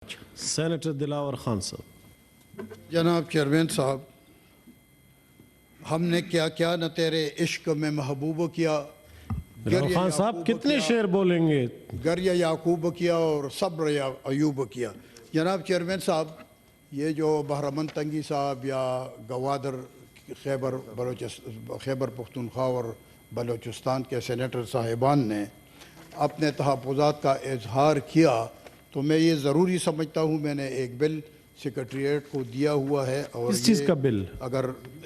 Senator Dilawar Khan صاحب. جناب chairman صاحب، ہم نے کیا کیا نہ تیرے عشق میں محبوب کیا. دلاور خان صاحب کتنے شعر بولیں گے؟ گر یا یعقوب کیا اور صبر یا ایوب کیا. جناب چیئرمین صاحب، یہ جو بہرامند تنگی صاحب یا گوادر خیبر پختونخوا اور بلوچستان کے سینیٹر صاحبان نے اپنے تحفظات کا اظہار کیا، تو میں یہ ضروری سمجھتا ہوں. میں نے ایک بل سیکریٹریٹ کو دیا ہوا ہے. اور کس چیز کا بل؟ اگر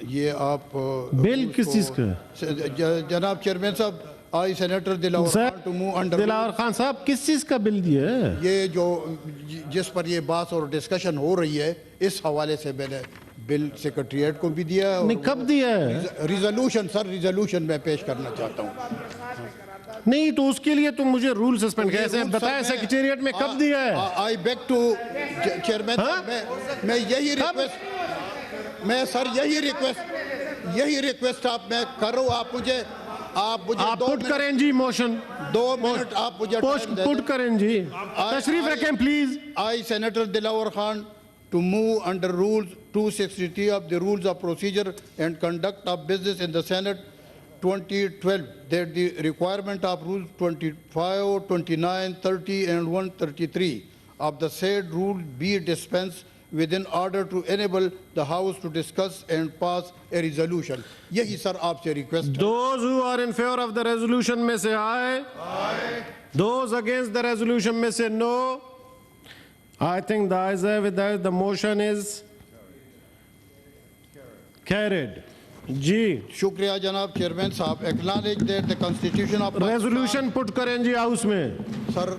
یہ آپ بل کس چیز کا؟ جناب چیئرمین صاحب، I senator Dilawar Khan to move under. Dilawar Khan صاحب کس چیز کا بل دیا ہے؟ یہ جو جس پر یہ بات اور ڈسکشن ہو رہی ہے، اس حوالے سے میں نے بل سیکریٹریٹ کو بھی دیا ہے. نہیں، کب دیا ہے؟ ریزولوشن سر، ریزولوشن میں پیش کرنا چاہتا ہوں. نہیں تو اس کے لیے تم مجھے رول سسپینڈ کیسے بتائیں سیکریٹریٹ میں کب دیا ہے؟ آئی بیگ ٹو چیئرمین صاحب، میں یہی ریکویسٹ، میں سر یہی ریکویسٹ آپ میں کروں. آپ مجھے پٹ کریں جی موشن. 2 منٹ آپ مجھے پٹ کریں جی. تشریف رکھیں please. I senator Dilawar Khan to move under Rules 263 of the Rules of Procedure and Conduct of Business in the Senate 2012 that the requirement of Rules 25, 29, 30 and 133 of the said rule be dispensed with in order to enable the House to discuss and pass a resolution. Yahi sir aap se request. Those who are in favor of the resolution may say aye. Aye. Those against the resolution may say no. I think the ayes have it, the motion is carried. जी शुक्रिया जनाब chairman साहब. Acknowledge that the Constitution of resolution put करें जी house में. Sir,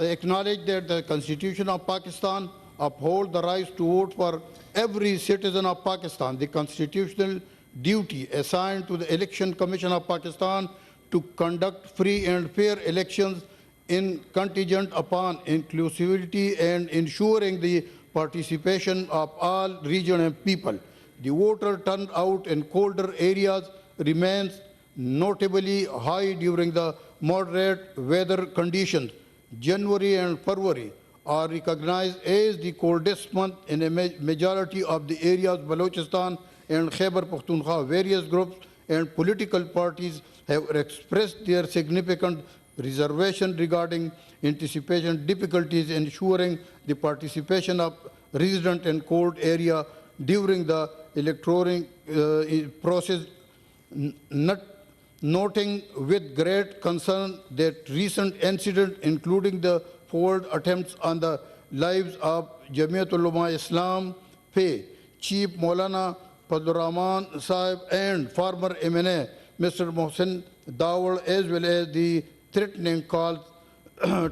acknowledge that the Constitution of Pakistan uphold the rights to vote for every citizen of Pakistan. The constitutional duty assigned to the Election Commission of Pakistan to conduct free and fair elections in contingent upon inclusivity and ensuring the participation of all region and people. The voter turnout in colder areas remains notably high during the moderate weather conditions. January and February are recognized as the coldest month in a majority of the areas Balochistan and Khyber Pakhtunkhwa. Various groups and political parties have expressed their significant reservation regarding anticipation difficulties ensuring the participation of resident in cold area during the electoral process, noting with great concern that recent incidents, including the failed attempts on the lives of Jamiatul Ulama Islam, Chief Maulana Fazlur Rahman Sahib and former MNA Mr. Mohsin Dawal, as well as the threatening calls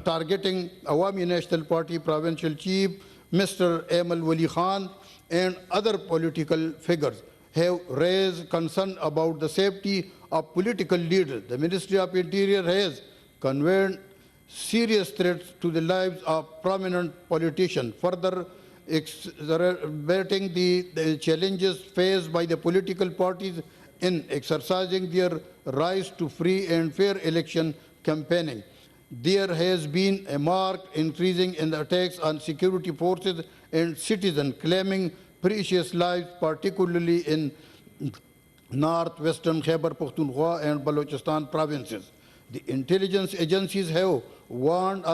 targeting Awami National Party Provincial Chief Mr. Amal Wali Khan and other political figures have raised concern about the safety of political leaders. The Ministry of Interior has conveyed serious threats to the lives of prominent politicians, further exacerbating the challenges faced by the political parties in exercising their rights to free and fair election campaigning. There has been a marked increasing in the attacks on security forces and citizens claiming precious lives, particularly in northwestern Khyber Pakhtunkhwa and Balochistan provinces. The intelligence agencies have warned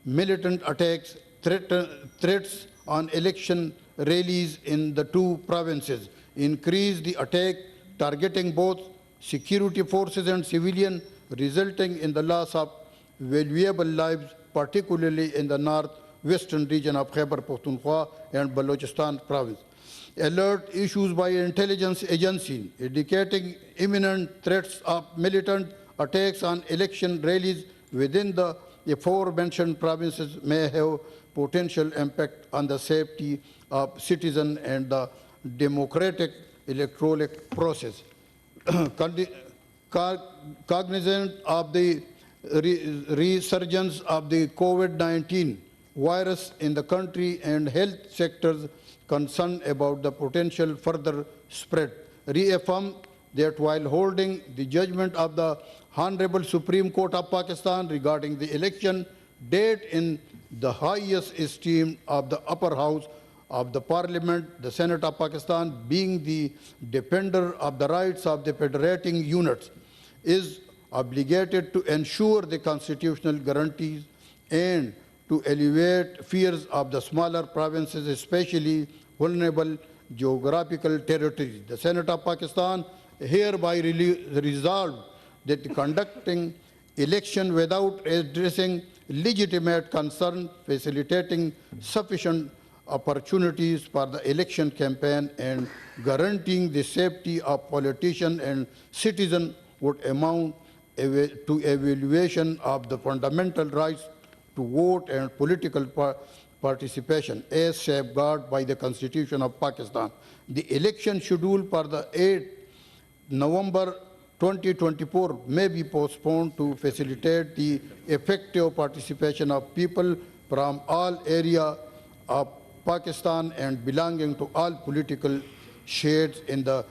militant attacks, threats on election rallies in the two provinces, increased the attack targeting both security forces and civilians, resulting in the loss of valuable lives, particularly in the northwestern region of Khyber Pakhtunkhwa and Balochistan province. Alert issues by intelligence agencies indicating imminent threats of militant attacks on election rallies within the aforementioned provinces may have potential impact on the safety of citizens and the democratic electoral process. Cognizant of the resurgence of the COVID-19 virus in the country and health sectors concerned about the potential further spread, reaffirm that while holding the judgment of the Honorable Supreme Court of Pakistan regarding the election date in the highest esteem of the upper house of the parliament, the Senate of Pakistan, being the defender of the rights of the federating units, is obligated to ensure the constitutional guarantees and to alleviate fears of the smaller provinces, especially vulnerable geographical territories. The Senate of Pakistan hereby resolved that conducting election without addressing legitimate concern, facilitating sufficient opportunities for the election campaign and guaranteeing the safety of politicians and citizens would amount to evaluation of the fundamental rights to vote and political participation as safeguarded by the Constitution of Pakistan. The election schedule for the 8th November 2024 may be postponed to facilitate the effective participation of people from all areas of Pakistan and belonging to all political shades in the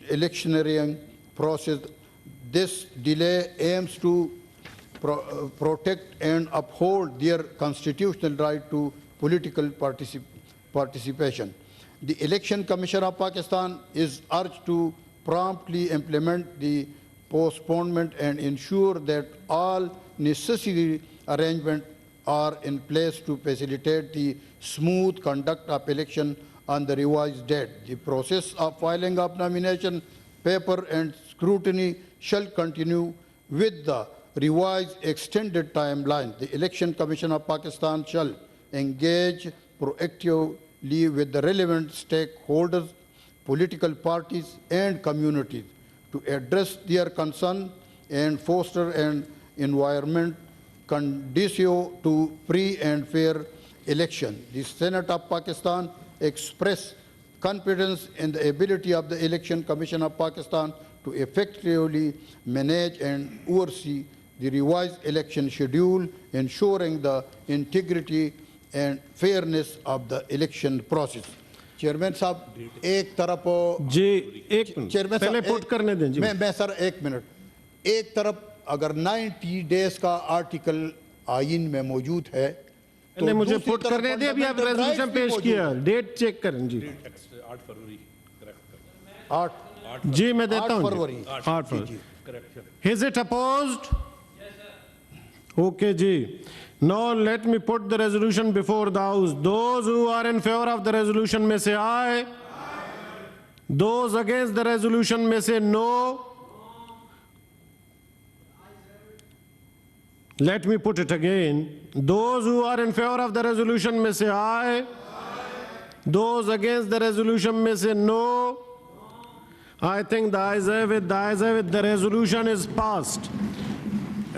electioneering process. This delay aims to protect and uphold their constitutional right to political participation. The Election Commission of Pakistan is urged to promptly implement the postponement and ensure that all necessary arrangements are in place to facilitate the smooth conduct of election on the revised date. The process of filing of nomination paper and scrutiny shall continue with the revised extended timeline. The Election Commission of Pakistan shall engage proactively with the relevant stakeholders, political parties and communities to address their concern and foster an environment conducive to free and fair election. The Senate of Pakistan expressed confidence in the ability of the Election Commission of Pakistan to effectively manage and oversee the revised election schedule, ensuring the integrity and fairness of the election process. Chairman साहब एक तरफ जी एक chairman पहले put करने दें जी मैं sir एक minute एक तरफ अगर 90 डेज का आर्टिकल आइन में मौजूद है पहले मुझे पुट करने दें अभी आप रेजोल्यूशन पेश किया डेट चेक करें जी 8 फरवरी 8 जी मैं देता हूं 8 फरवरी Is it opposed? Okay ji. Now let me put the resolution before the House. Those who are in favor of the resolution may say aye. Those against the resolution may say no. Let me put it again. Those who are in favor of the resolution may say aye. Those against the resolution may say no. I think the ayes have it, the resolution is passed.